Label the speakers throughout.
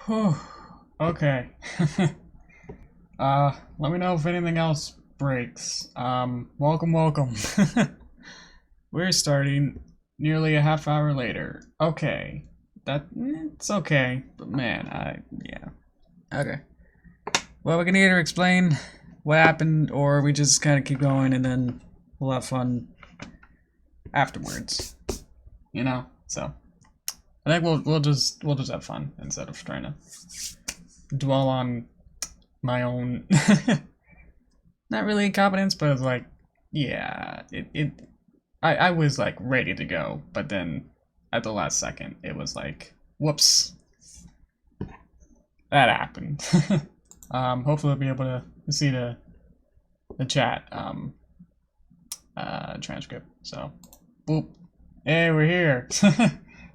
Speaker 1: Whew. Okay. Let me know if anything else breaks. Welcome. We're starting nearly a half hour later. Okay. It's okay, but man, yeah. Okay. Well, we can either explain what happened, or we just kind of keep going and then we'll have fun afterwards. You know? So, I think we'll just have fun instead of trying to dwell on my own not really incompetence, but it's like, yeah, I was like ready to go, but then at the last second it was like, whoops, that happened. Hopefully I'll be able to see the chat transcript. So boop, hey, we're here.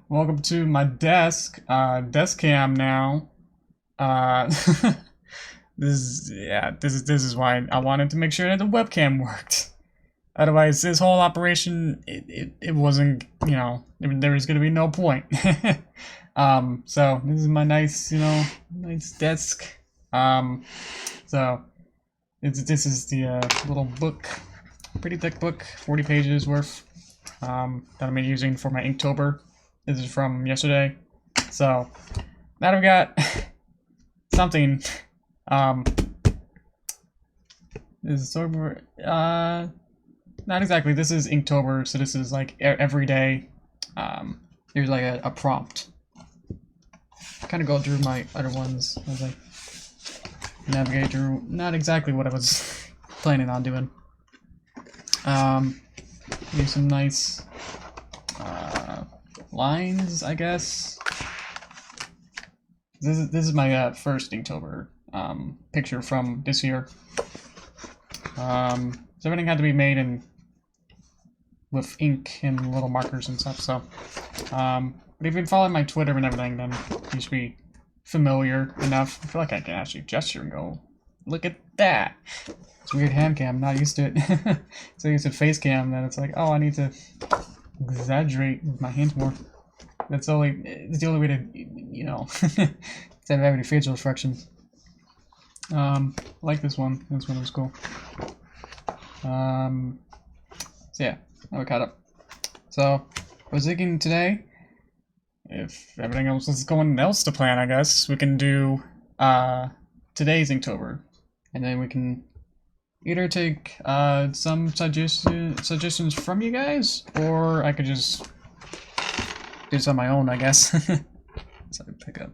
Speaker 1: Welcome to my desk cam now. This is why I wanted to make sure that the webcam worked. Otherwise, this whole operation, it wasn't, you know, there was gonna be no point. So this is my nice, nice desk. So this is the little book, pretty thick book, 40 pages worth, that I'm using for my Inktober. This is from yesterday. So now I've got something. This is October. Not exactly. This is Inktober, so this is like every day. There's like a prompt. Kind of go through my other ones as I navigate through. Not exactly what I was planning on doing. Use some nice lines, I guess. This is my first Inktober picture from this year. So everything had to be made in with ink and little markers and stuff. So, but if you've been following my Twitter and everything, then you should be familiar enough. I feel like I can actually gesture and go, look at that. It's weird hand cam. I'm not used to it. So used to face cam, then it's like, oh, I need to exaggerate with my hands more. It's the only way to, instead of having any facial expressions. I like this one. This one was cool. So yeah, now we're caught up. So I was thinking today, if everything else is going else to plan, I guess we can do today's Inktober, and then we can either take some suggestions from you guys, or I could just do this on my own, I guess. So I pick up.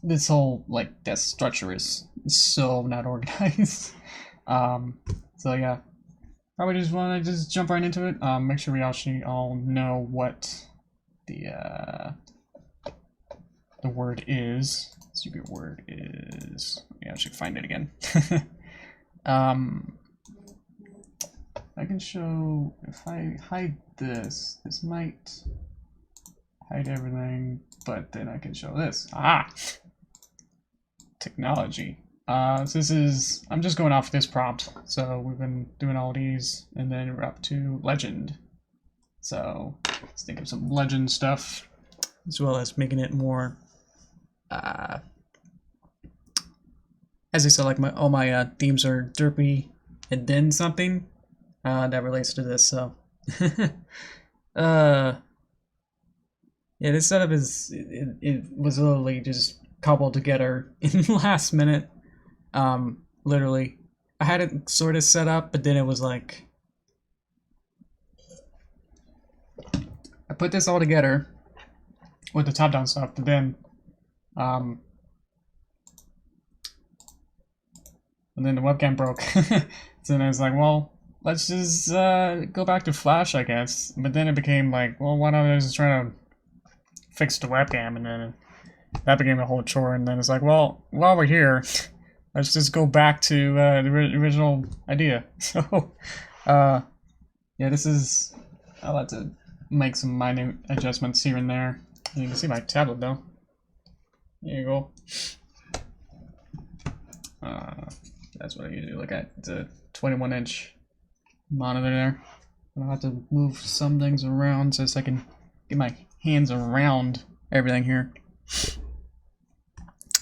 Speaker 1: This whole like desk structure is so not organized. So yeah, probably just want to just jump right into it. Make sure we actually all know what the word is. Secret word is. Yeah, I should find it again. I can show if I hide this. This might hide everything, but then I can show this. Ah, technology. So this is, I'm just going off this prompt. So we've been doing all these, and then we're up to legend. So let's think of some legend stuff, as well as making it more, as I said, like all my themes are derpy, and then something that relates to this. So, yeah, this setup is it was literally just cobbled together in last minute. Literally, I had it sort of set up, but then it was like, I put this all together with the top-down stuff, but then, and then the webcam broke. So then I was like, well, let's just go back to Flash, I guess. But then it became like, well, why don't I just try to fix the webcam, and then that became a whole chore. And then it's like, well, while we're here, let's just go back to the original idea. So, yeah, this is, I'll have to make some minute adjustments here and there. You can see my tablet though. There you go. That's what I usually look at. It's a 21-inch monitor there. I'll have to move some things around so I can get my hands around everything here.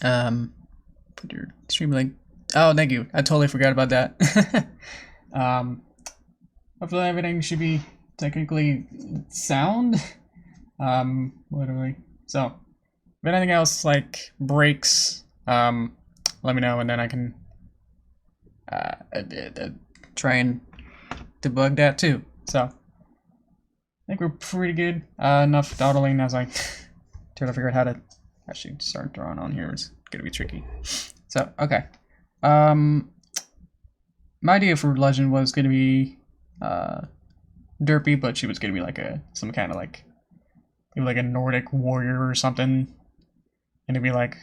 Speaker 1: Put your stream link. Oh, thank you. I totally forgot about that. Hopefully everything should be technically sound. Literally. So, if anything else like breaks, let me know, and then I can try and debug that too. So, I think we're pretty good. Enough dawdling as I try to figure out how to actually start drawing on here. It's gonna be tricky. So, okay. My idea for legend was gonna be Derpy, but she was gonna be like some kind of like maybe like a Nordic warrior or something, and it'd be like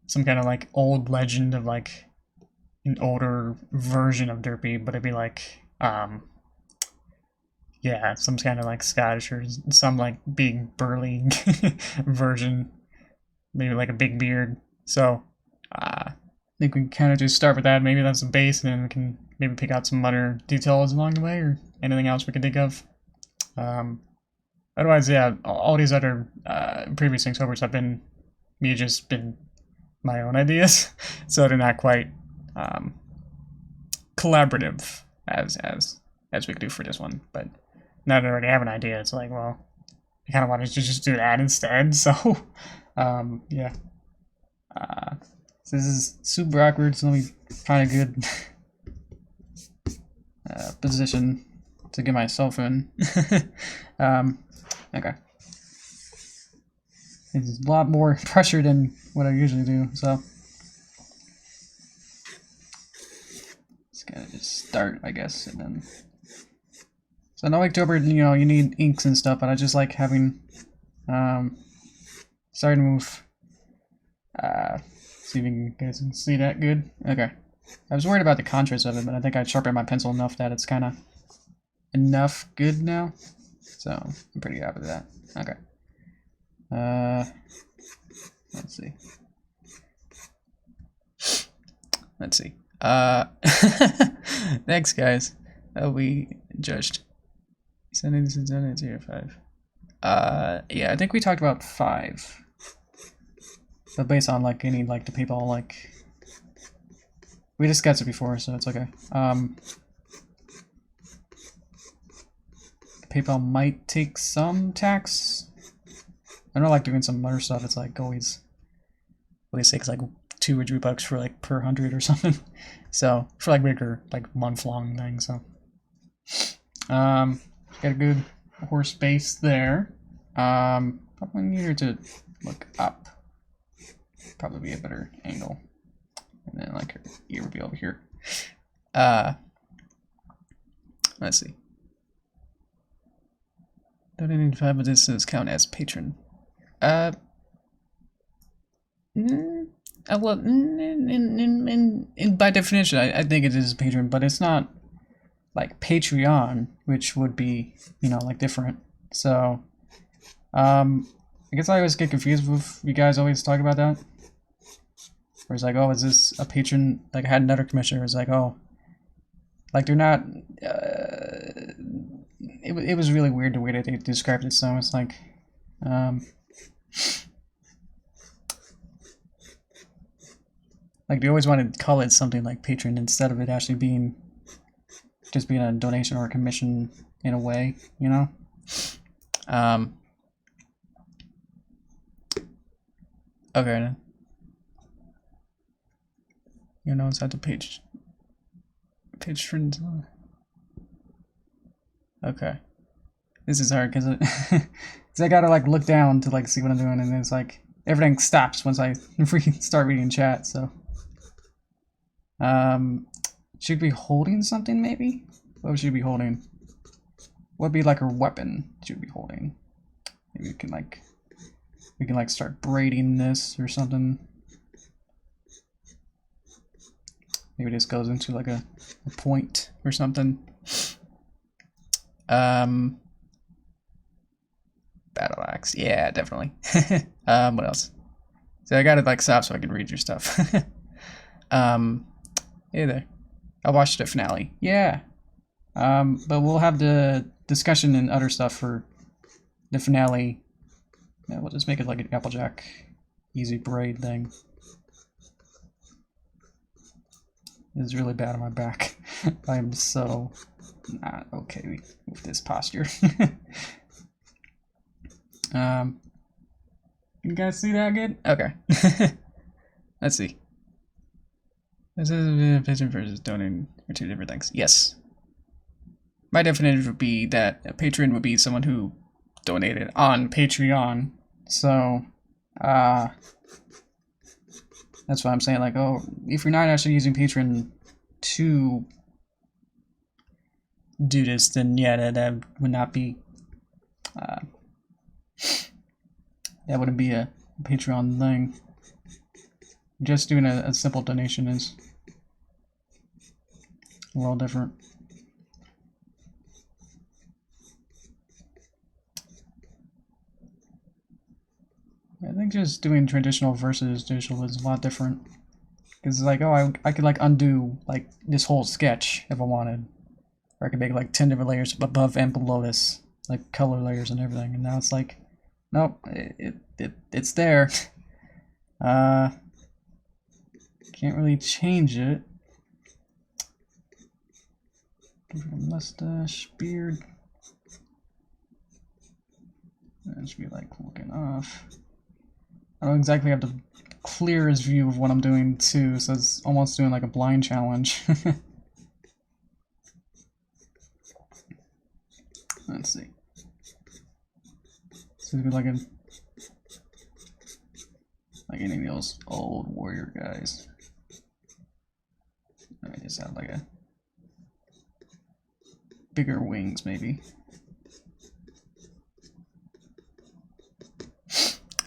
Speaker 1: some kind of like old legend of like an older version of Derpy, but it'd be like yeah, some kind of like Scottish or some like big burly version, maybe like a big beard. So I think we can kind of just start with that. Maybe that's the base, and then we can maybe pick out some other details along the way, or anything else we can think of. Otherwise, yeah, all these other previous Inktober's have been my own ideas, so they're not quite collaborative as we could do for this one. But now that I already have an idea, it's like, well, I kind of wanted to just do that instead. So, yeah. So this is super awkward. So let me find a good position to get myself in. Okay. This is a lot more pressure than what I usually do, so just gotta just start, I guess, and then. So in Inktober, you know, you need inks and stuff, but I just like having. Sorry to move. See if you guys can see that good. Okay. I was worried about the contrast of it, but I think I sharpened my pencil enough that it's kind of enough good now. So I'm pretty happy with that. Okay. Let's see. Thanks, guys. We judged. Sending this is done at 0.5. Yeah, I think we talked about 5. But based on like any like the PayPal, like we discussed it before, so it's okay. PayPal might take some tax. I know, like doing some other stuff. It's like always takes like $2 or $3 for like per 100 or something. So for like bigger like month-long things. So got a good horse base there. Probably need her to look up. Probably be a better angle. And then like her ear would be over here. Let's see. Donating 5 of this is count as patron. Well, by definition, I think it is a patron, but it's not like Patreon, which would be, you know, like different. So, I guess I always get confused with you guys always talk about that. Where it's like, oh, is this a patron? Like, I had another commissioner. It's like, oh, like they're not. It was really weird the way that they described it. So it's like, like they always wanted to call it something like patron instead of it actually being just being a donation or a commission in a way, you know. Okay then. You know, inside the page friends. Okay, this is hard because I gotta like look down to like see what I'm doing, and it's like everything stops once I start reading chat. So, should be holding something maybe. What should be holding? What would be like her weapon? Should be holding. Maybe we can like start braiding this or something. Maybe this goes into like a point or something. Battle axe, yeah, definitely. What else? So I gotta like stop so I can read your stuff. Hey there. I watched the finale. Yeah. But we'll have the discussion and other stuff for the finale Yeah, we'll just make it like an Applejack easy braid thing. It's really bad on my back. I am so not okay with this posture. You guys see that good? Okay. Let's see. This is patron versus donating are two different things. Yes. My definition would be that a patron would be someone who donated on Patreon. So, that's why I'm saying, like, oh, if you're not actually using Patreon to do this, then yeah, that would not be, that wouldn't be a Patreon thing. Just doing a simple donation is a little different. I think just doing traditional versus digital is a lot different. Because it's like, oh, I could like undo like this whole sketch if I wanted. Or I could make like 10 different layers above and below this. Like color layers and everything. And now it's like, nope, it's there. Can't really change it. Mustache, beard. That should be like looking off. I don't exactly have the clearest view of what I'm doing too, so it's almost doing like a blind challenge. Let's see. This is like any of those old warrior guys. Let me just have like a bigger wings, maybe.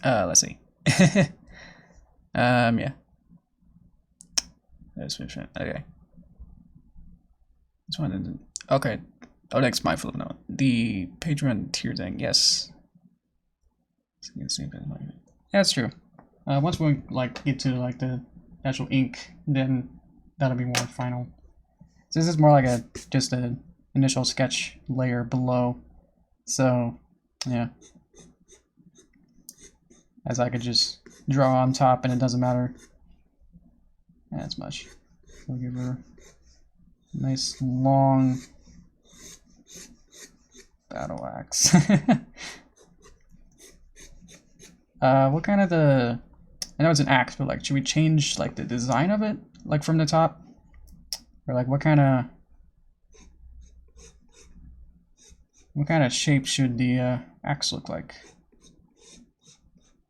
Speaker 1: Let's see. Yeah. Okay. This one isn't. Okay. Oh, next my flip note. The Patreon tier thing, yes. That's true. Once we like get to like the actual ink, then that'll be more final. So this is more like just an initial sketch layer below. So yeah. As I could just draw on top and it doesn't matter as much. We'll give her a nice long battle axe. What kind of I know it's an axe, but like, should we change like the design of it, like from the top, or like what kind of shape should the axe look like?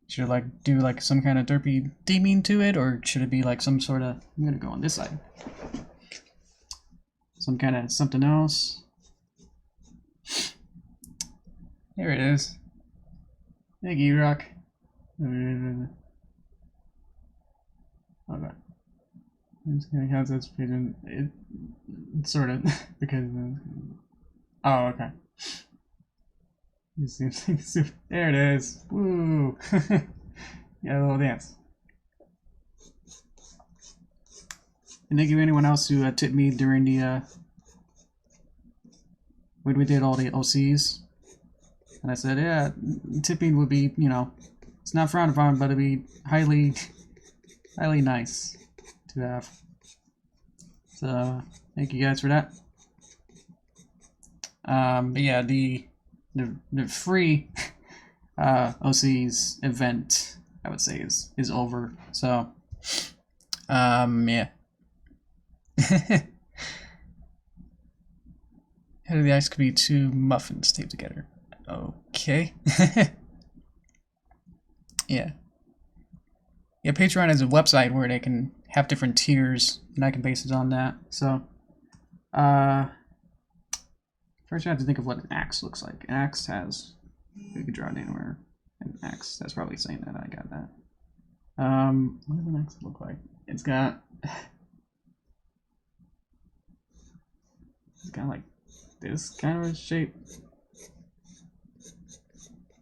Speaker 1: Should it like do like some kind of derpy theming to it, or should it be like some sort of? I'm gonna go on this side. Some kind of something else. There it is. Thank you, Rock. Okay. How's this pigeon? It sort of because. Oh, okay. There it is. Woo! Yeah, a little dance. And thank you anyone else who tipped me during the when we did all the OCs. And I said, yeah, tipping would be, you know, it's not frowned upon, but it'd be highly nice to have. So thank you guys for that. But yeah, the free OCs event, I would say, is over. So yeah. Head of the ice could be two muffins taped together. Okay. Yeah. Yeah, Patreon is a website where they can have different tiers, and I can base it on that. So, first you have to think of what an axe looks like. An axe has, you can draw it anywhere. An axe, that's probably saying that I got that. What does an axe look like? It's got like this kind of a shape.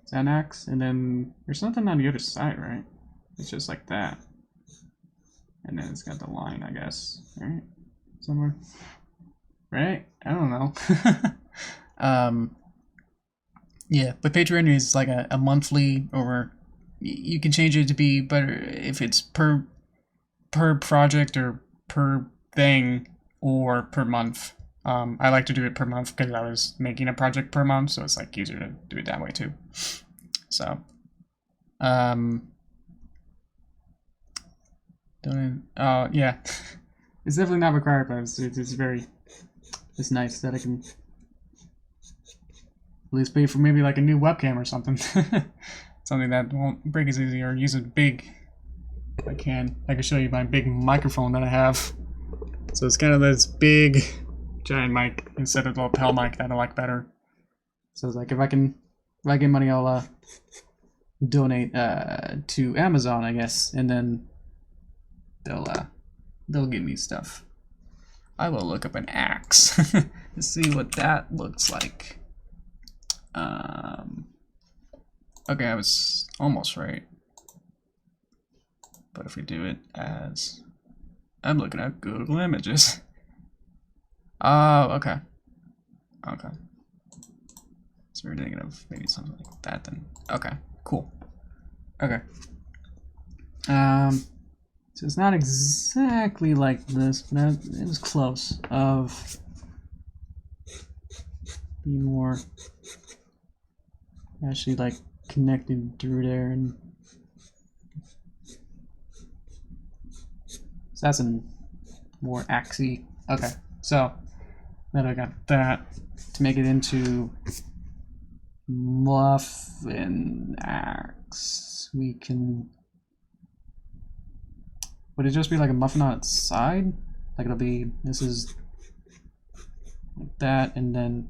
Speaker 1: It's an axe, and then there's nothing on the other side, right? It's just like that. And then it's got the line, I guess, right? Somewhere. Right? I don't know. Yeah, but Patreon is like a monthly, or you can change it to be better if it's per project or per thing or per month. I like to do it per month because I was making a project per month, so it's like easier to do it that way too. So, yeah, it's definitely not required, but it's very, it's nice that I can at least pay for maybe like a new webcam or something. Something that won't break as easy, or use it big. If I can show you my big microphone that I have. So it's kind of this big, giant mic instead of the lapel mic that I like better. So it's like if I get money, I'll donate to Amazon, I guess, and then they'll give me stuff. I will look up an axe to see what that looks like. Okay, I was almost right. But if we do it as, I'm looking at Google Images. Oh, okay. Okay. So we're thinking of maybe something like that then. Okay, cool. Okay. So it's not exactly like this, but it was close. Of be more actually like connected through there, and so that's a more axy. Okay, so then I got that to make it into muffin axe. We can. Would it just be like a muffin on its side? Like it'll be, this is like that, and then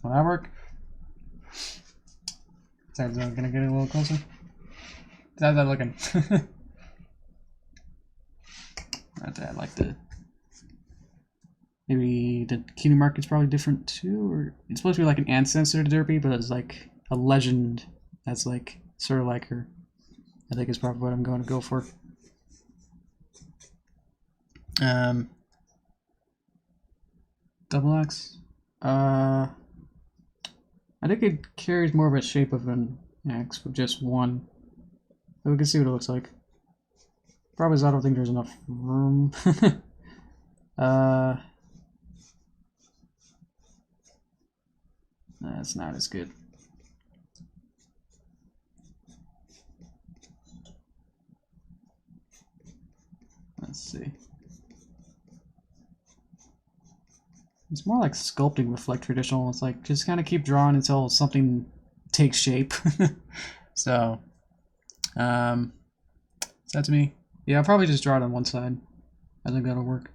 Speaker 1: will that work? Sorry, I'm gonna get it a little closer. How's that looking? Not that, like the, maybe the keynote market's probably different too, or it's supposed to be like an ancestor to Derpy, but it's like a legend that's like sort of like her. I think is probably what I'm going to go for. Double X. I think it carries more of a shape of an X with just one. But we can see what it looks like. Probably, I don't think there's enough room. That's not as good. Let's see. It's more like sculpting with like traditional. It's like just kind of keep drawing until something takes shape. So, is that to me? Yeah, I'll probably just draw it on one side. I think that'll work.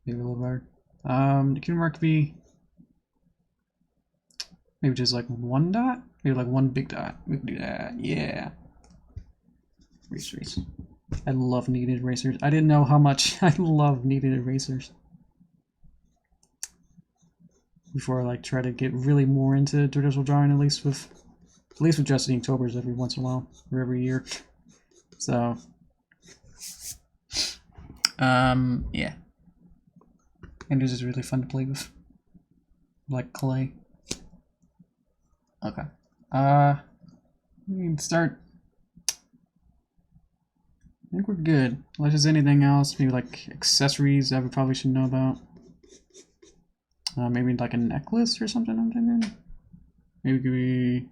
Speaker 1: Maybe a little better. The keynote mark could be maybe just like one dot? Maybe like one big dot. We can do that. Yeah. Erasers. I love kneaded erasers. I didn't know how much I love kneaded erasers before I like try to get really more into traditional drawing, at least with just Inktober's every once in a while, or every year. So yeah. And this is really fun to play with. Like clay. Okay. We can start. I think we're good. Unless there's anything else, maybe like accessories that we probably should know about. Maybe like a necklace or something, I'm thinking. Maybe could be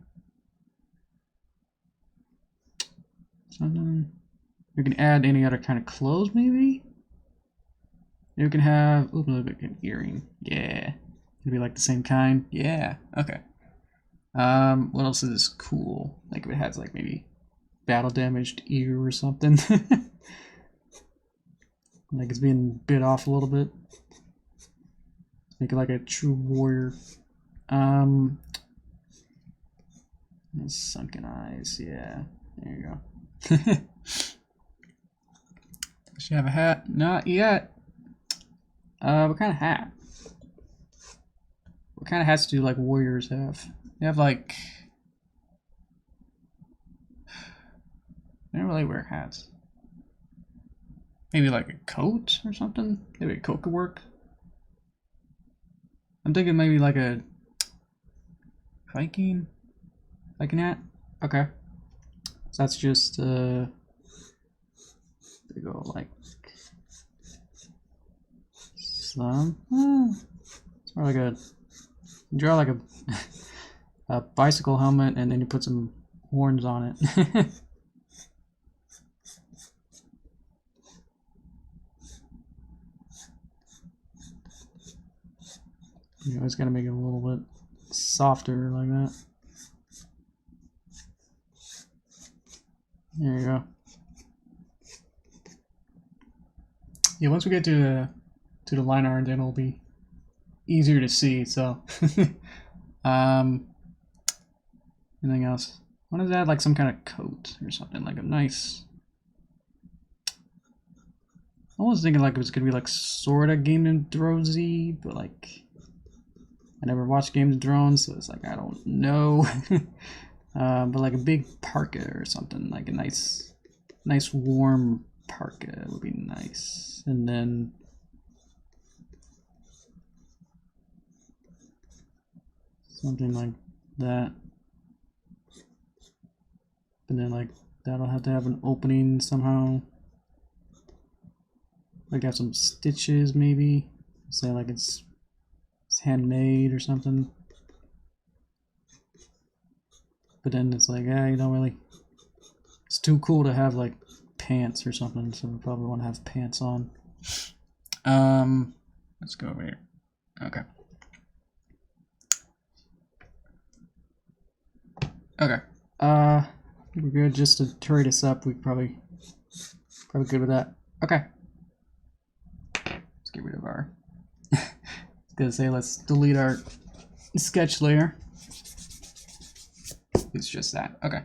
Speaker 1: something. We can add any other kind of clothes, maybe. You can have, ooh, a little bit of an earring. Yeah. Maybe like the same kind. Yeah. Okay. What else is cool? Like if it has like maybe battle damaged ear or something. Like it's being bit off a little bit. Make it like a true warrior. Sunken eyes, yeah. There you go. Does she have a hat? Not yet. What kind of hat? What kind of hats do like warriors have? They have like, they don't really wear hats. Maybe like a coat or something? Maybe a coat could work. I'm thinking maybe like a Viking hat. Okay. So that's just they go like some. It's more like a you draw like a bicycle helmet, and then you put some horns on it. You always gotta make it a little bit softer like that. There you go. Yeah, once we get to the line art, then it'll be easier to see. So, anything else? I want to add like some kind of coat or something, like a nice. I was thinking like it was gonna be like sort of Game of Thronesy, but like I never watched Game of Thrones, so it's like I don't know. But like a big parka or something, like a nice warm parka would be nice. And then something like that. And then like that'll have to have an opening somehow. Like have some stitches maybe. Say like it's handmade or something. But then it's like, you don't really. It's too cool to have like pants or something, so we probably want to have pants on. Let's go over here. Okay. Okay. We're good. Just to hurry this up, we probably good with that. Okay. Let's get rid of our. I was gonna say let's delete our sketch layer. It's just that. Okay.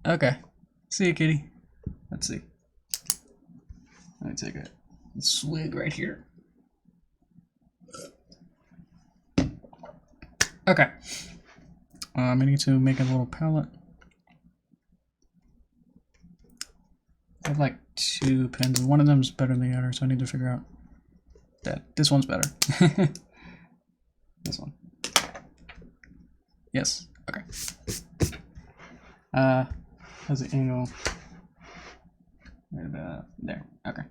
Speaker 1: Okay. See you, kitty. Let's see. Let me take a swig right here. Okay. I need to make a little palette. I have like 2 pens, and one of them is better than the other, so I need to figure out that this one's better. This one. Yes. Okay. How's the angle? Right about there. Okay.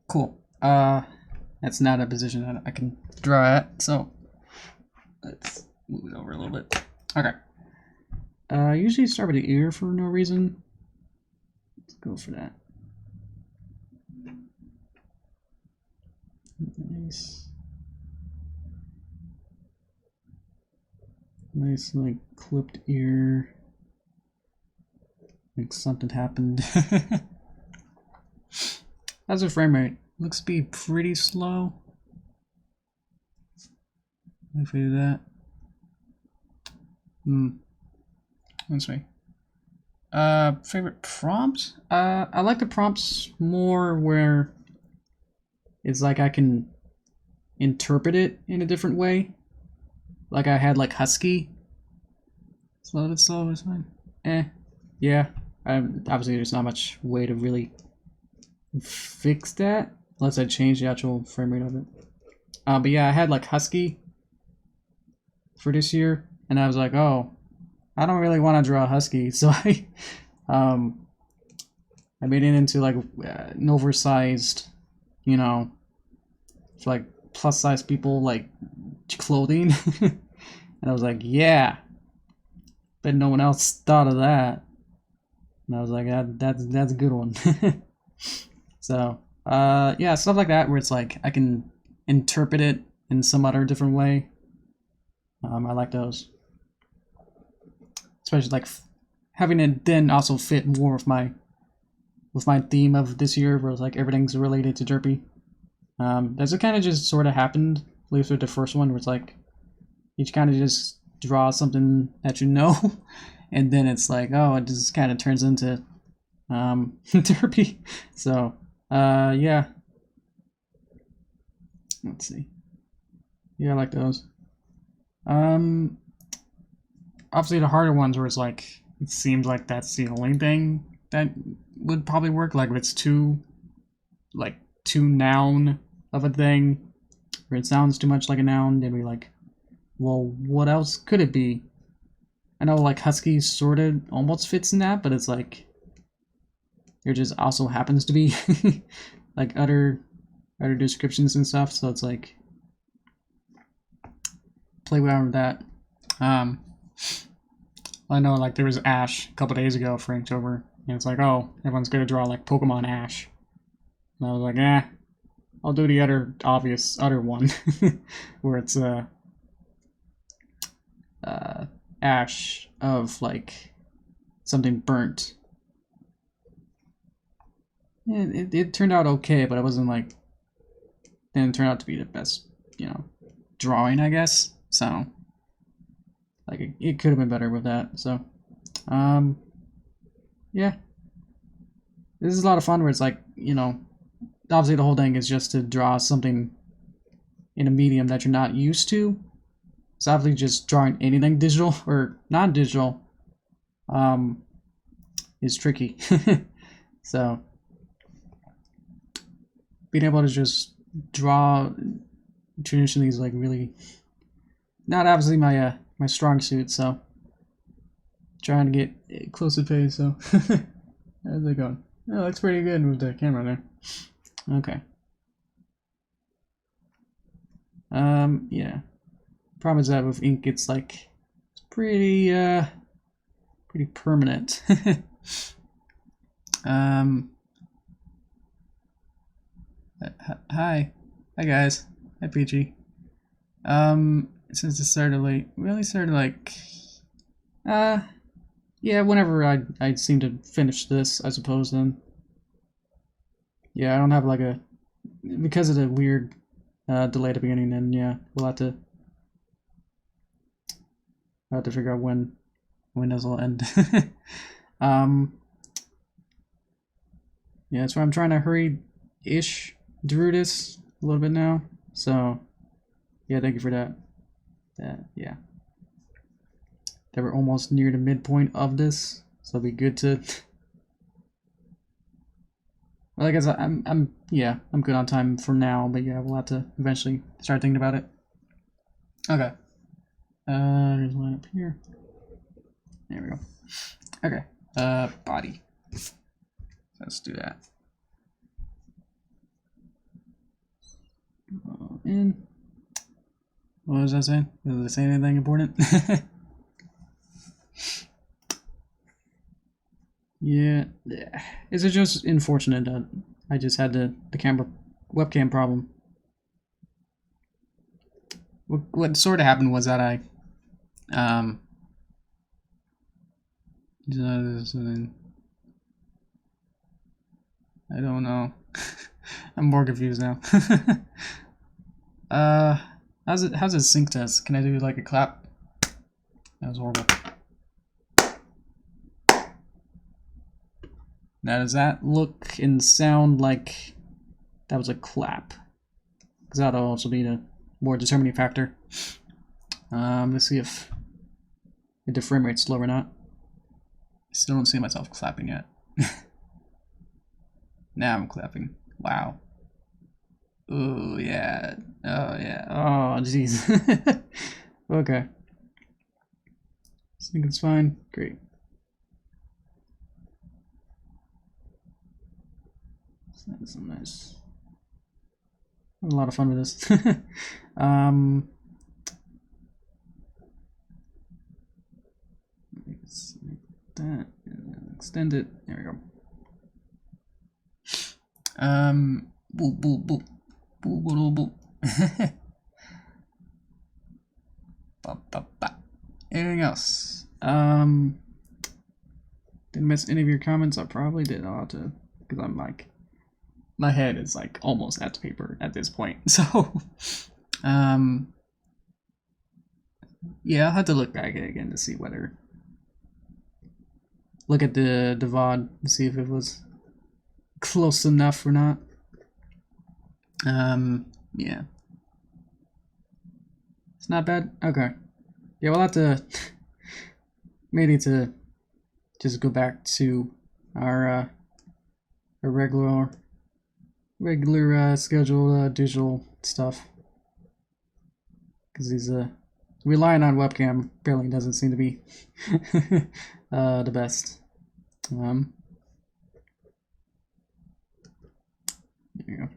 Speaker 1: Cool. That's not a position that I can draw at, so let's move it over a little bit. Okay. I usually start with the ear for no reason. Let's go for that. Nice. Nice, like, clipped ear. Like something happened. How's the frame rate? Looks to be pretty slow. If we do that. Let's see. Favorite prompts? I like the prompts more where it's like I can interpret it in a different way. Like I had like Husky. Slow is fine. Yeah. Obviously there's not much way to really fix that unless I change the actual frame rate of it. But yeah, I had like Husky for this year, and I was like, oh, I don't really want to draw Husky, so I made it into like an oversized, you know, for like plus size people like clothing. And I was like, yeah, but no one else thought of that. And I was like, that's a good one. So yeah, stuff like that where it's like I can interpret it in some other different way. I like those, especially like having it then also fit more with my theme of this year, where it's like everything's related to Derpy. That's kind of just sort of happened, at least with the first one, where it's like you kind of just draw something that you know, and then it's like, oh, it just kind of turns into Derpy. So yeah, let's see. Yeah, I like those. Obviously the harder ones where it's like it seems like that's the only thing that would probably work, like if it's too like too noun of a thing, or it sounds too much like a noun, then we like, well, what else could it be? I know like husky sort of almost fits in that, but it's like there just also happens to be like other descriptions and stuff, so it's like play around with that. I know like there was Ash a couple days ago for Inktober, and it's like, oh, everyone's gonna draw like Pokemon Ash. And I was like, I'll do the other obvious other one where it's ash of like something burnt. And it turned out okay, but it wasn't like, didn't turn out to be the best, you know, drawing, I guess. So like it could have been better with that. So yeah, this is a lot of fun where it's like, you know, obviously the whole thing is just to draw something in a medium that you're not used to. So obviously just drawing anything digital or non-digital is tricky. So being able to just draw traditionally is like really not obviously my my strong suit, so trying to get close to pace. So how's it going? Oh, looks pretty good with the camera there. Okay. Yeah. Problem is that with ink, it's like it's pretty pretty permanent. Hi guys. Hi PG. Since it started late, really started like yeah, whenever I seem to finish this, I suppose. Then yeah, I don't have like a, because of the weird delay at the beginning. Then yeah, we'll have to figure out when this will end. Yeah, that's why I'm trying to hurry-ish through this a little bit now. So yeah, thank you for that. Yeah, that we're almost near the midpoint of this, so it'll be good to. Well, I guess I'm good on time for now, but yeah, we'll have to eventually start thinking about it. Okay. There's a line up here. There we go. Okay. Body. Let's do that. In. What was I saying? Did I say anything important? Yeah. Is it just unfortunate that I just had the webcam problem? What sort of happened was that I don't know. I'm more confused now. How's it sync test? Can I do like a clap? That was horrible. Now does that look and sound like that was a clap? Because that'll also be the more determining factor. Let's see if the frame rate's slow or not. I still don't see myself clapping yet. Now I'm clapping. Wow. Oh yeah. Oh yeah. Oh jeez. Okay. I think it's fine. Great. That's nice. I had a lot of fun with this. Let's make that and extend it. There we go. Boop boop boop boop boop boop. Ba, ba, ba. Anything else? Didn't miss any of your comments. I probably did. I'll have to, because I'm like, my head is like almost at the paper at this point. So, yeah, I'll have to look back again to see whether, look at the VOD to see if it was close enough or not. Yeah. It's not bad? Okay. Yeah, we'll have to maybe to just go back to our regular regular scheduled digital stuff. Because he's relying on webcam apparently doesn't seem to be the best. There you go.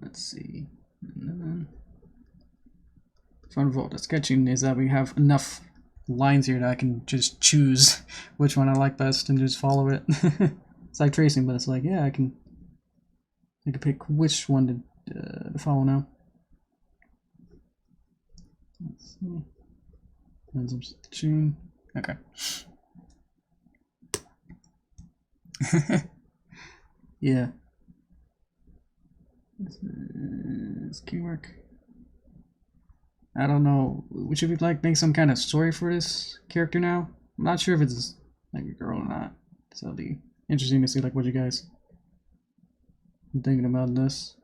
Speaker 1: Let's see. And then fun of all the sketching is that we have enough lines here that I can just choose which one I like best and just follow it. It's like tracing, but it's like, yeah, I can pick which one to follow now. Let's see. And some stitching. Okay. Yeah. This is key work. I don't know. Should we like make some kind of story for this character now? I'm not sure if it's like a girl or not. So it'll be interesting to see like what you guys are thinking about this.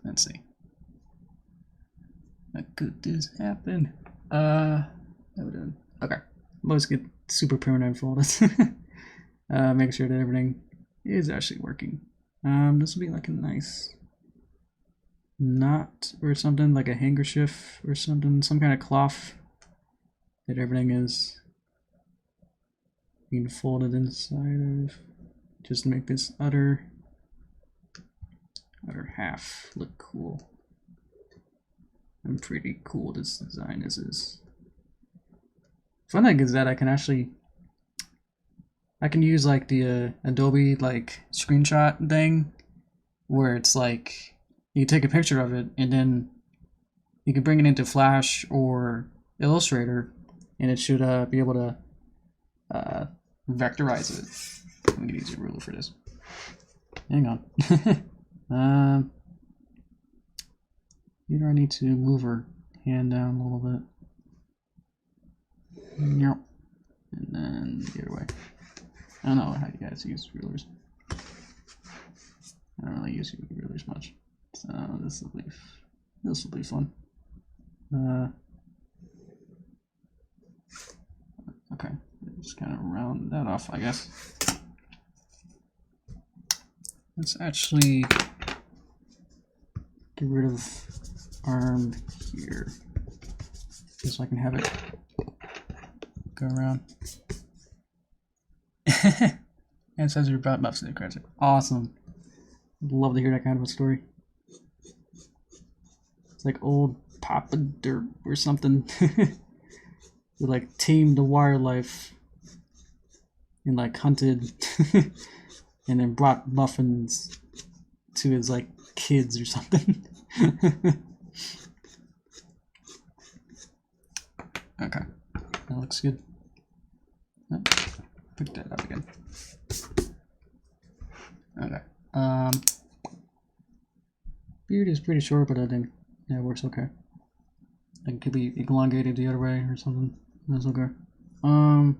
Speaker 1: Let's see. What could this happen? Okay. Let's get super primitive folded. Make sure that everything is actually working. This will be like a nice knot or something, like a handkerchief or something, some kind of cloth that everything is being folded inside of. Just to make this other half look cool. I'm pretty cool this design is. Fun thing is that I can use like the Adobe like screenshot thing where it's like you take a picture of it and then you can bring it into Flash or Illustrator and it should be able to vectorize it. I'm gonna use a ruler for this. Hang on. Either I need to move her hand down a little bit. Yep. And then the other way. I don't know how you guys use rulers. I don't really use rulers much. So this will be fun. Okay, just kind of round that off, I guess. Let's actually get rid of arm here, just so I can have it go around. And it says you're about muffs in the credit. Awesome. I'd love to hear that kind of a story. It's like old Papa Derp or something. Who like tamed the wildlife and like hunted and then brought muffins to his like kids or something. Okay, that looks good. Oh, pick that up again. Okay. Beard is pretty short, but I think it works okay. It could be elongated the other way or something. That's okay. Yeah.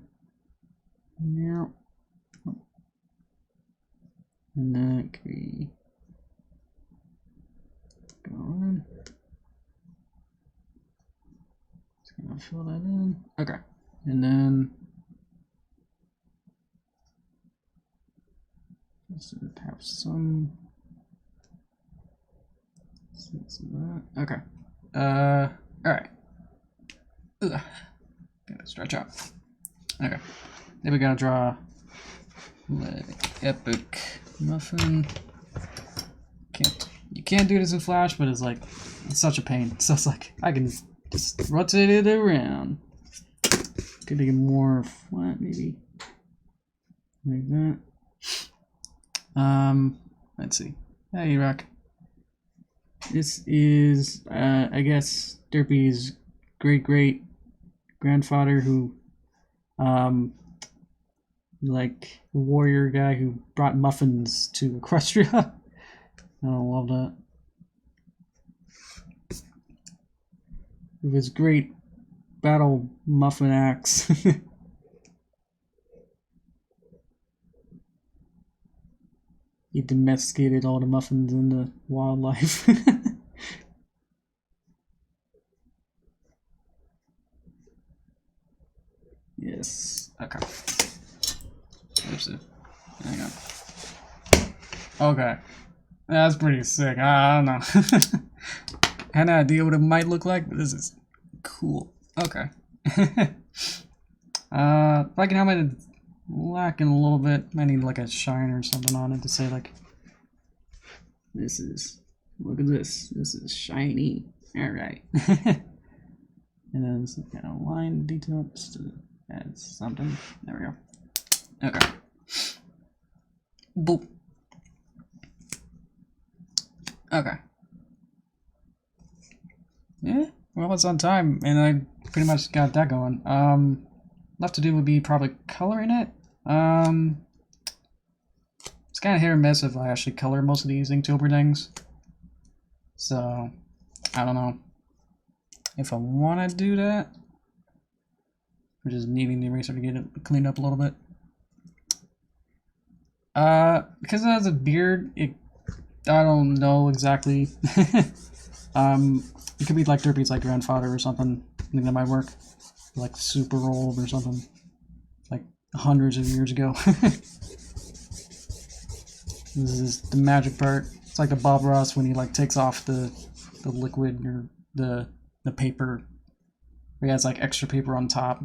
Speaker 1: And that could be go on. Just gonna fill that in. Okay. And then just have some sense of that. Okay. Alright. Gotta stretch out. Okay. Then we gotta draw epic muffin. You can't do this in Flash, but it's like it's such a pain. So it's like I can just rotate it around. Could be more flat, maybe like that. Let's see. Hey, Rock. This is, I guess, Derpy's great grandfather, who, like warrior guy who brought muffins to Equestria. I don't love that. With his great battle muffin axe. He domesticated all the muffins in the wildlife. Yes. Okay. Oopsie. Hang on. Okay. That's pretty sick. I don't know. I had no idea what it might look like, but this is cool. Okay. If I can help it lacking a little bit, I need like a shine or something on it to say like, this is, look at this. This is shiny. Alright. And then some kind of line detail just to add something. There we go. Okay. Boop. Okay. Yeah, well, it's on time, and I pretty much got that going. Left to do would be probably coloring it. It's kind of hit or miss if I actually color most of these Inktober things. So, I don't know if I want to do that. Or just needing the eraser to get it cleaned up a little bit. Because it has a beard, I don't know exactly. It could be like Derpy's like grandfather or something. I think that might work. Like super old or something. Like hundreds of years ago. This is the magic part. It's like the Bob Ross when he like takes off the liquid or the paper. He has like extra paper on top.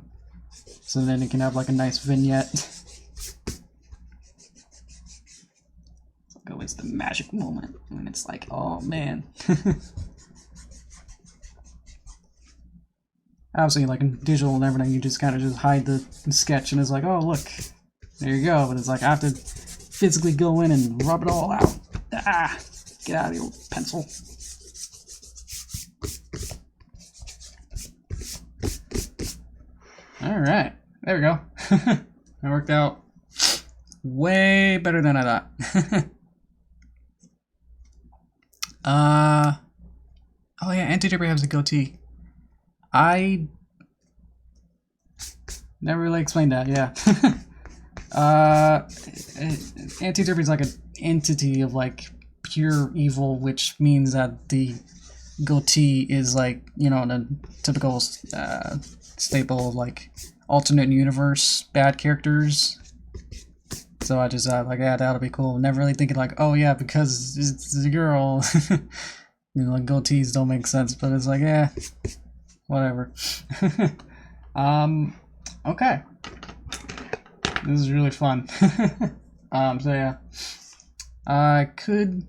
Speaker 1: So then it can have like a nice vignette. It's like always the magic moment when it's like, oh man. Obviously, like in digital and everything, you just kind of just hide the sketch and it's like, oh look, there you go. But it's like I have to physically go in and rub it all out. Ah, get out of here, pencil. All right, there we go. That worked out way better than I thought. Oh yeah, Anti-Derpy has a goatee. I never really explained that, yeah. Anti-Derpy is like an entity of like pure evil, which means that the goatee is like, you know, the typical staple of like alternate universe bad characters. So I just like, yeah, that'll be cool. Never really thinking like, oh yeah, because it's a girl. You know, like goatees don't make sense, but it's like, yeah. Whatever. Okay. This is really fun. So yeah. I could...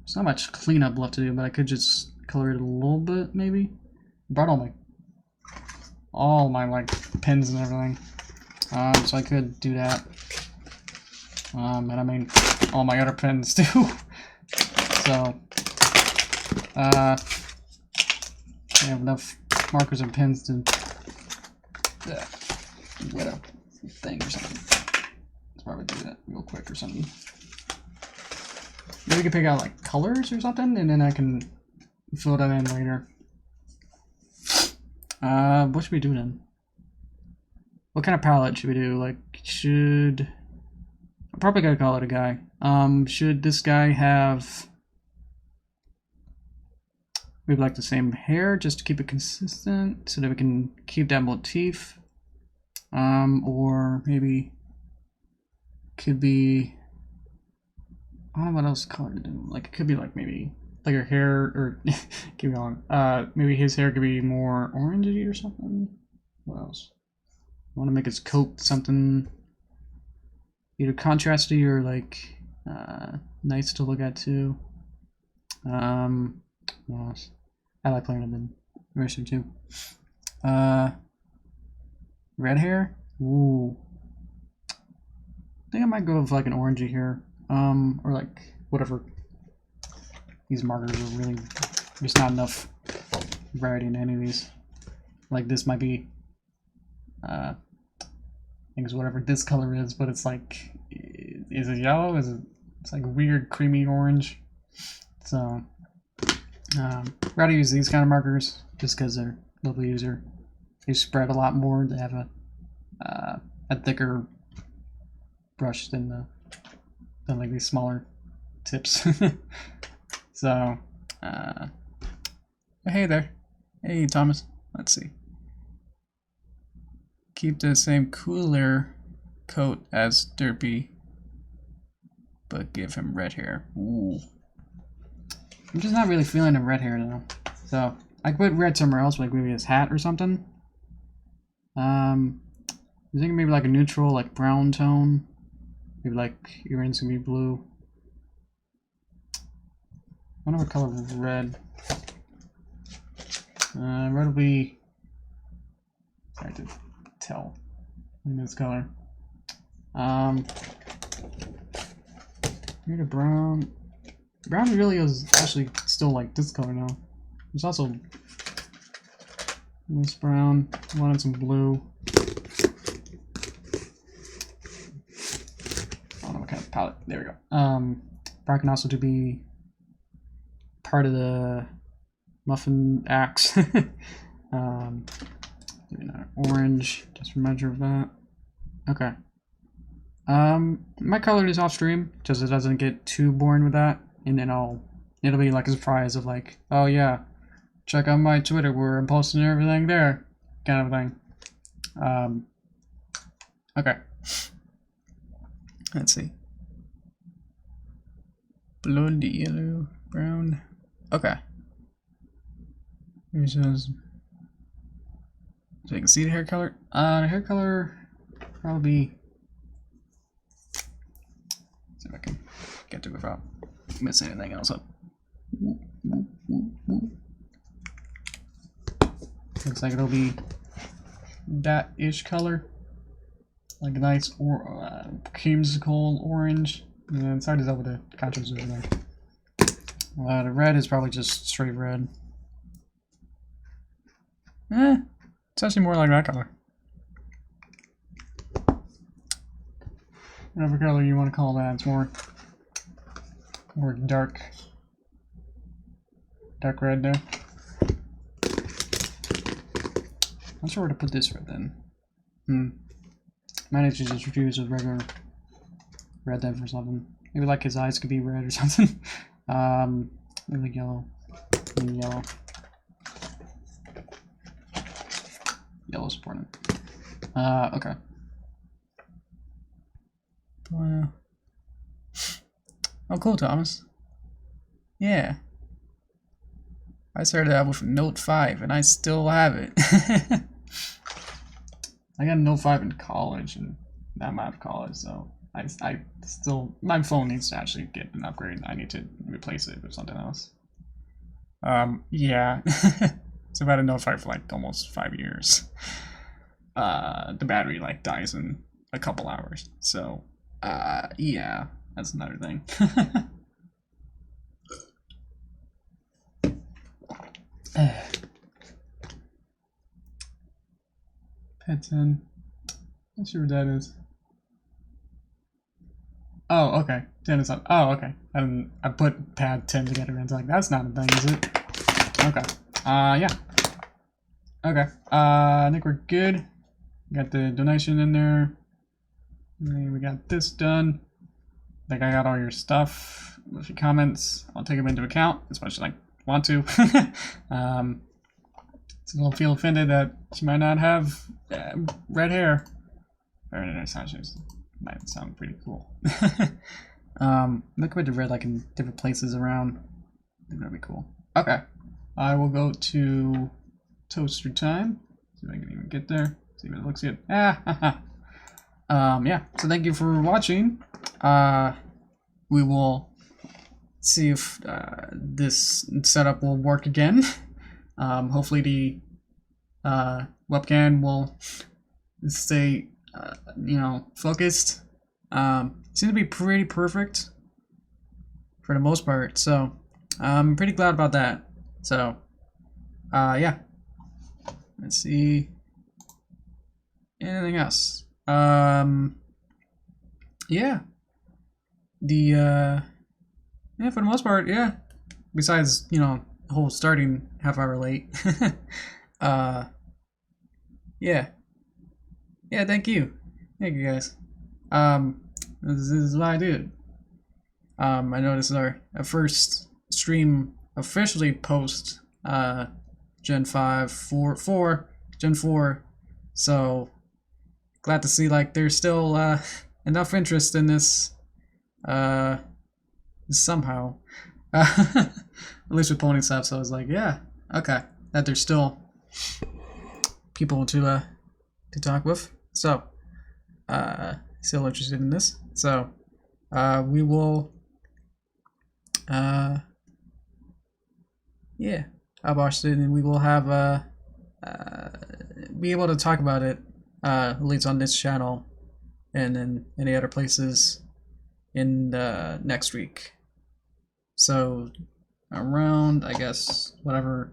Speaker 1: There's not much cleanup left to do, but I could just color it a little bit, maybe. Brought all my like pins and everything. So I could do that. And I mean all my other pins too. So I have enough markers and pins to get a thing or something. Let's probably do that real quick or something. Maybe we can pick out like colors or something, and then I can fill that in later. What should we do then? What kind of palette should we do? Like, I'm probably gonna call it a guy. Should this guy have maybe like the same hair just to keep it consistent so that we can keep that motif? Or maybe could be, I don't know what else color to do. Like it could be like maybe like her hair, or keep going. Maybe his hair could be more orangey or something. What else? I want to make his coat something either contrasty or like nice to look at too. What else? I like playing with the eraser too. Red hair? Ooh. I think I might go with like an orangey hair. Or like whatever. These markers are really, there's not enough variety in any of these. Like this might be, I think it's whatever this color is, but it's like, is it yellow? Is it, it's like weird creamy orange. So, rather use these kind of markers just because they're a little easier. They spread a lot more. They have a thicker brush than like these smaller tips. So, hey there. Hey, Thomas. Let's see. keep the same cooler coat as Derpy, but give him red hair. Ooh. I'm just not really feeling the red hair though. So I could put red somewhere else, like maybe his hat or something. I'm thinking maybe like a neutral, like brown tone. Maybe like earrings can be blue. I wonder what color red. Red will be. Hard to tell in this color. Maybe brown. Brown really is actually still like this color now. There's also this brown. I wanted some blue. I don't know what kind of palette. There we go. Brown can also be part of the muffin axe. Maybe not orange, just for measure of that. Okay. My color is off stream, just so it doesn't get too boring with that, and then it'll be like a surprise of like, oh yeah, check out my Twitter where I'm posting everything there, kind of thing. Okay. Let's see. Blue, yellow, brown. Okay. Here's those. So you can see the hair color. The hair color probably. See if I can get to it without missing anything else up. Looks like it'll be that ish color, like a nice creamsicle orange. And it's hard to tell with the contrast over there. The red is probably just straight red. It's actually more like that color. Whatever color you want to call that, it's more dark red there. Not sure where to put this red then. Might have to just refuse with regular red then for something. Maybe like his eyes could be red or something. Maybe yellow. Maybe yellow. Yellow's important. Okay. Oh, cool, Thomas. Yeah. I started out with Note 5, and I still have it. I got a Note 5 in college, and now I'm out of college, so I still... My phone needs to actually get an upgrade. I need to replace it with something else. Yeah. So I've had a Note 5 for like almost 5 years. The battery like dies in a couple hours, so yeah, that's another thing. Pad 10. Not sure what that is. Oh, okay. 10 is up. Oh, okay. I put pad 10 together and it's like, that's not a thing, is it? Okay. Yeah. Okay. I think we're good. Got the donation in there. And we got this done. I think I got all your stuff. With your comments, I'll take them into account as much as I want to. So don't feel offended that she might not have red hair. Or might sound pretty cool. Look with the red like in different places around. I think that'd be cool. Okay. I will go to toaster time. See if I can even get there. See if it looks good. Yeah. So thank you for watching. We will see if this setup will work again. Hopefully the webcam will stay, focused. Seems to be pretty perfect for the most part. So I'm pretty glad about that. So yeah. Let's see. Anything else? Yeah. Yeah, for the most part, yeah. Besides, the whole starting half hour late. Yeah. Yeah, thank you. Thank you guys. This is what I do. I know this is our first stream officially post Gen 5 for Gen 4. So glad to see like there's still enough interest in this somehow. At least with pony stuff, so I was like, yeah, okay, that there's still people to talk with. So still interested in this. So we will yeah, I'll watch it and we will have be able to talk about it at least on this channel and then any other places in next week. So around, I guess, whatever,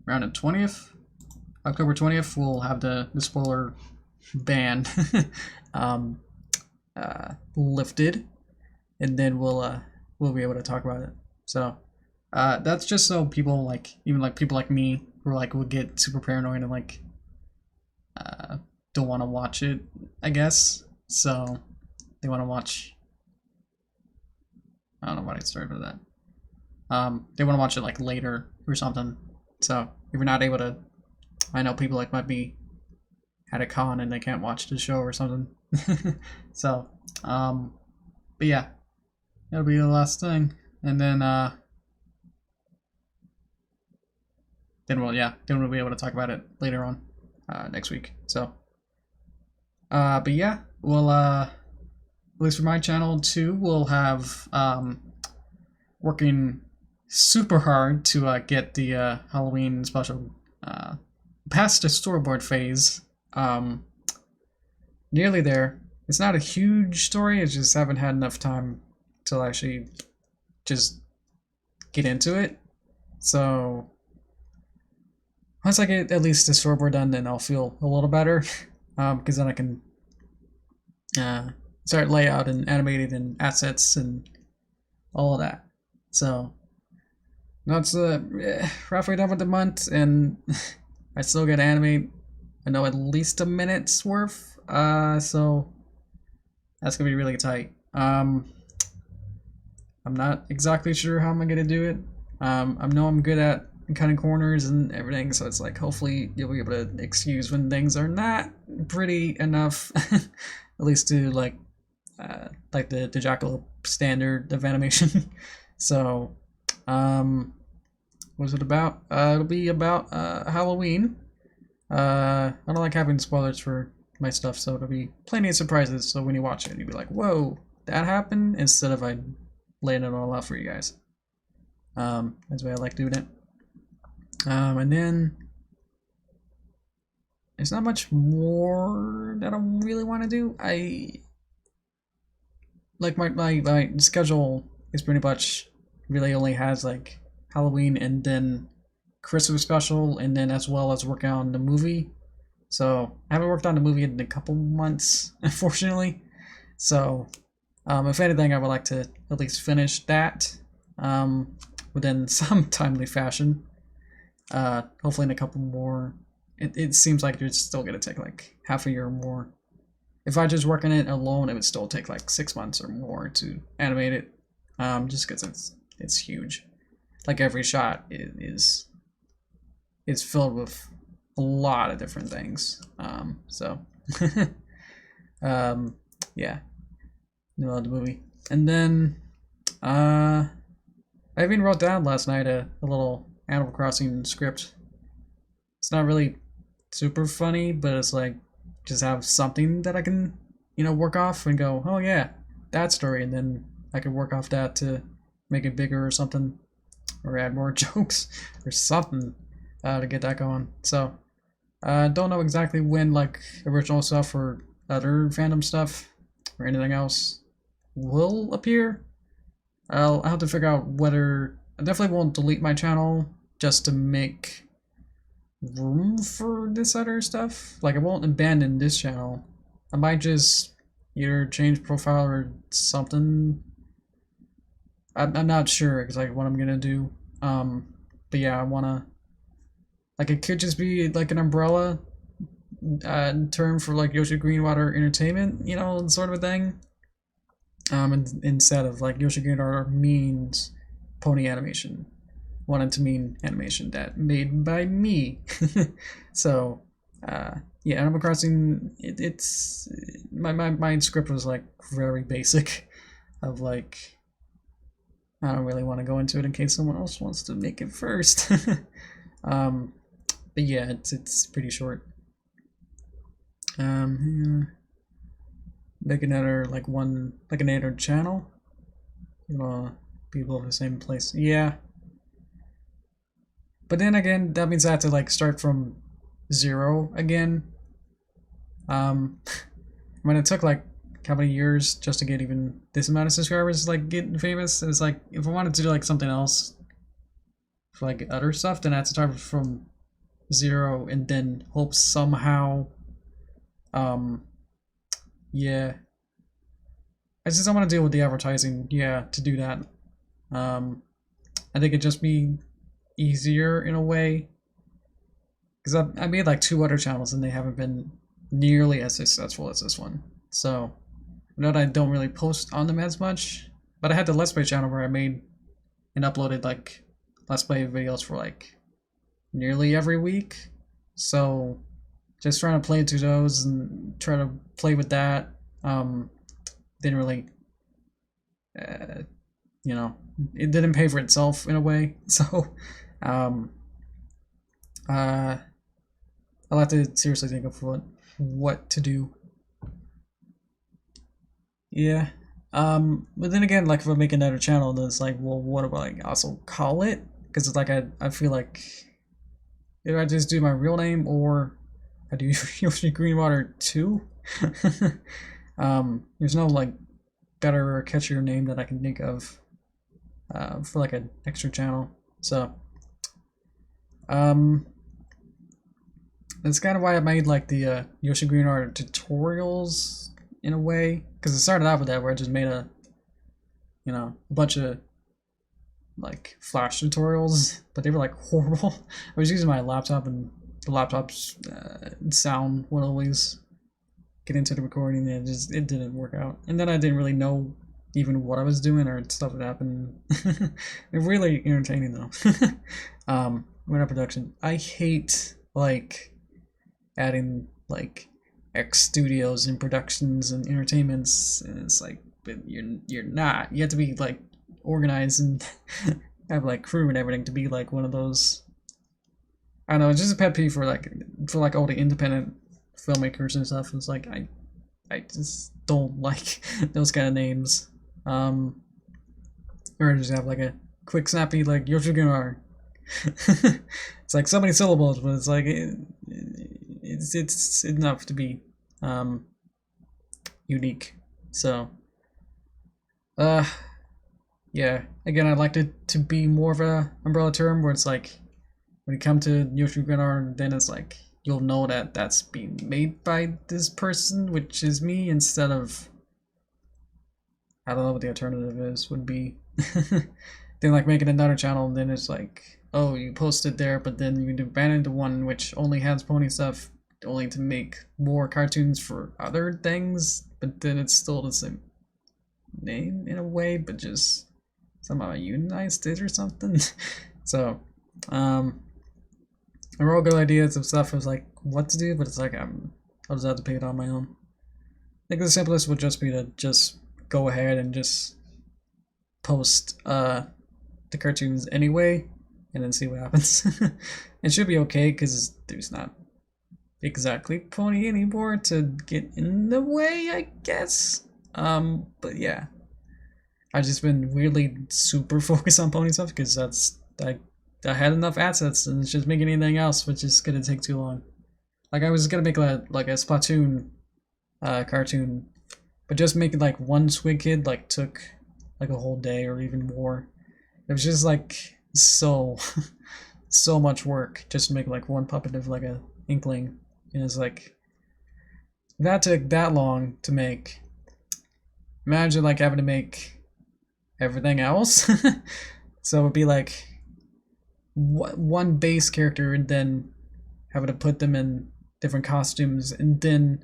Speaker 1: around the 20th, October 20th, we'll have the spoiler ban lifted, and then we'll be able to talk about it. So that's just so people like, even like people like me who like would get super paranoid and like don't want to watch it, I guess. So they want to watch, I don't know why I started with that. They want to watch it like later or something. So if you're not able to, I know people like might be at a con and they can't watch the show or something. So, but yeah, that'll be the last thing, and then we'll be able to talk about it later on next week. So, but yeah, we'll at least for my channel too, we'll have working super hard to get the Halloween special past the storyboard phase. Nearly there. It's not a huge story, I just haven't had enough time to actually just get into it. So once I get at least the storyboard done, then I'll feel a little better, because then I can start layout and animating and assets and all of that. So that's roughly done with the month, and I still got to animate, I know, at least a minute's worth. So that's gonna be really tight. I'm not exactly sure how I'm gonna do it. I know I'm good at cutting corners and everything, so it's like hopefully you'll be able to excuse when things are not pretty enough, at least to like the Jackalope standard of animation. So what's it about? It'll be about Halloween. I don't like having spoilers for my stuff, so it'll be plenty of surprises, so when you watch it you'll be like, whoa, that happened, instead of I laying it all out for you guys. That's the way I like doing it. And then there's not much more that I really want to do. I like my schedule is pretty much really only has like Halloween and then Christmas special, and then as well as working on the movie. So I haven't worked on the movie in a couple months, unfortunately. So if anything, I would like to at least finish that within some timely fashion. Hopefully in a couple more. It seems like it's still gonna take like half a year or more. If I just work on it alone, it would still take like 6 months or more to animate it. Just because it's huge. Like every shot is filled with a lot of different things. So yeah, love the movie. And then I even wrote down last night a little Animal Crossing script. It's not really super funny, but it's like just have something that I can, work off and go, oh yeah, that story, and then I can work off that to make it bigger or something, or add more jokes or something to get that going. So don't know exactly when like original stuff or other fandom stuff or anything else will appear. I'll have to figure out whether I definitely won't delete my channel just to make room for this other stuff. Like I won't abandon this channel. I might just either change profile or something. I'm not sure exactly what I'm gonna do. But yeah, I wanna, like, it could just be like an umbrella term for like Yoshi Greenwater Entertainment, sort of a thing. Instead of like Yoshi Greenwater means pony animation, wanted to mean animation that made by me. So yeah, Animal Crossing, it's my script was like very basic, of like I don't really want to go into it in case someone else wants to make it first. um, but yeah, it's pretty short. Yeah. Make another like another channel. People in the same place. Yeah, but then again, that means I have to like start from zero again. Um, when it took like how many years just to get even this amount of subscribers, like getting famous, it's like if I wanted to do like something else for like other stuff, then I have to start from zero and then hope somehow. Um, yeah, I just don't want to deal with the advertising. Yeah, to do that. Um, I think it'd just be easier in a way because I made like 2 other channels and they haven't been nearly as successful as this one. So I know that I don't really post on them as much, but I had the Let's Play channel where I made and uploaded like Let's Play videos for like nearly every week. So just trying to play into those and try to play with that. Didn't really, uh, it didn't pay for itself in a way. So, um, uh, I'll have to seriously think of what to do. Yeah. But then again, like if I make another channel, then it's like, well, what do I like also call it? Because it's like I feel like if I just do my real name or I do Yoshi Greenwater 2. There's no like better or catchier name that I can think of for like an extra channel. So that's kind of why I made like the Yoshi Greenwater tutorials in a way, because it started out with that where I just made a bunch of like Flash tutorials, but they were like horrible. I was using my laptop and the laptop's sound would always get into the recording and it didn't work out. And then I didn't really know even what I was doing or stuff that happened. They're really entertaining though. We're production. I hate like adding like X studios and productions and entertainments, and it's like, but you're not. You have to be like organized and have like crew and everything to be like one of those. I don't know, it's just a pet peeve for like all the independent filmmakers and stuff. It's like I just don't like those kind of names. Or just have like a quick snappy like Yoshi Greenwater. It's like so many syllables, but it's like it's enough to be unique. So yeah, again, I'd like it to be more of a umbrella term where it's like when you come to Yoshi Greenwater, then it's like you'll know that that's being made by this person, which is me, instead of, I don't know what the alternative would be. Then like making another channel, and then it's like, oh, you posted there, but then you abandoned the one which only has pony stuff, only to make more cartoons for other things, but then it's still the same name in a way, but just somehow unionized it or something. So, they're all good ideas of stuff. It was like what to do, but it's like I'll just have to pick it on my own. I think the simplest would just be to just go ahead and just post the cartoons anyway, and then see what happens. It should be okay because there's not exactly pony anymore to get in the way, I guess. But yeah, I've just been weirdly super focused on pony stuff because I had enough assets, and it's just making anything else which is gonna take too long. Like I was gonna make like a Splatoon cartoon, but just making like one Squid Kid like took like a whole day or even more. It was just like so so much work just to make like one puppet of like a inkling. And it's like that took that long to make. Imagine like having to make everything else. So it would be like one base character and then having to put them in different costumes, and then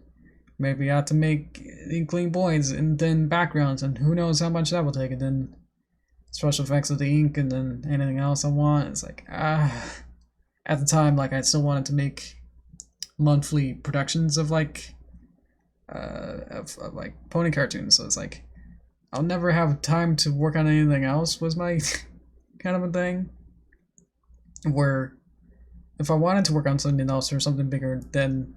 Speaker 1: maybe I have to make inkling boys and then backgrounds, and who knows how much that will take, and then special effects of the ink, and then anything else I want. It's like at the time, like I still wanted to make monthly productions of like of like pony cartoons, so it's like I'll never have time to work on anything else was my kind of a thing. Where if I wanted to work on something else or something bigger, then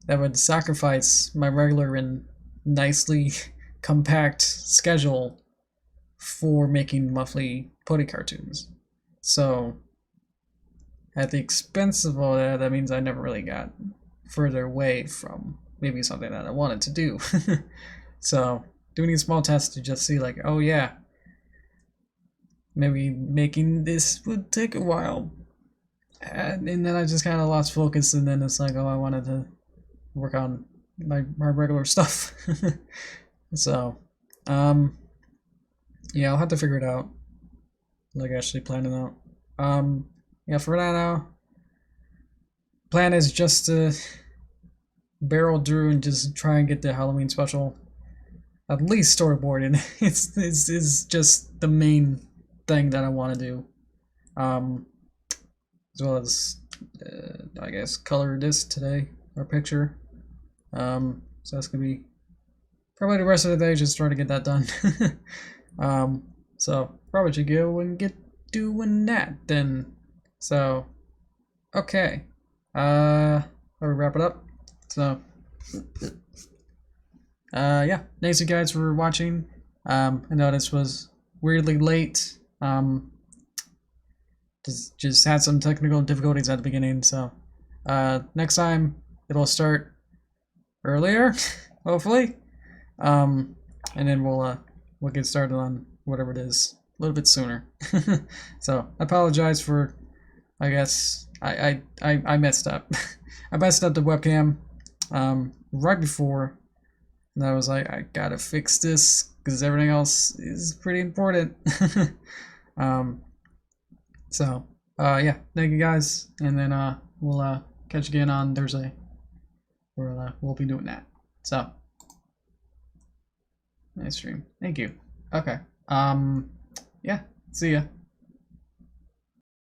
Speaker 1: that would sacrifice my regular and nicely compact schedule for making monthly pony cartoons. So at the expense of all that, that means I never really got further away from maybe something that I wanted to do. So doing these small tests to just see like, oh yeah, maybe making this would take a while. And then I just kind of lost focus, and then it's like, oh, I wanted to work on my regular stuff. So, yeah, I'll have to figure it out. Like actually plan it out. Yeah, for now, plan is just to barrel through and just try and get the Halloween special at least storyboarded. It's just the main thing that I want to do. As well as I guess color this today, our picture. So that's gonna be probably the rest of the day, just trying to get that done. So probably should go and get doing that then. So okay, I'll wrap it up. So yeah, thanks you guys for watching. I know this was weirdly late. Just had some technical difficulties at the beginning, so next time it'll start earlier, hopefully. And then we'll get started on whatever it is a little bit sooner. So I apologize for, I guess I messed up. I messed up the webcam right before, and I was like, I gotta fix this because everything else is pretty important. So yeah, thank you guys, and then we'll catch you again on Thursday. We'll be doing that. So nice stream. Thank you. Okay. Yeah. See ya.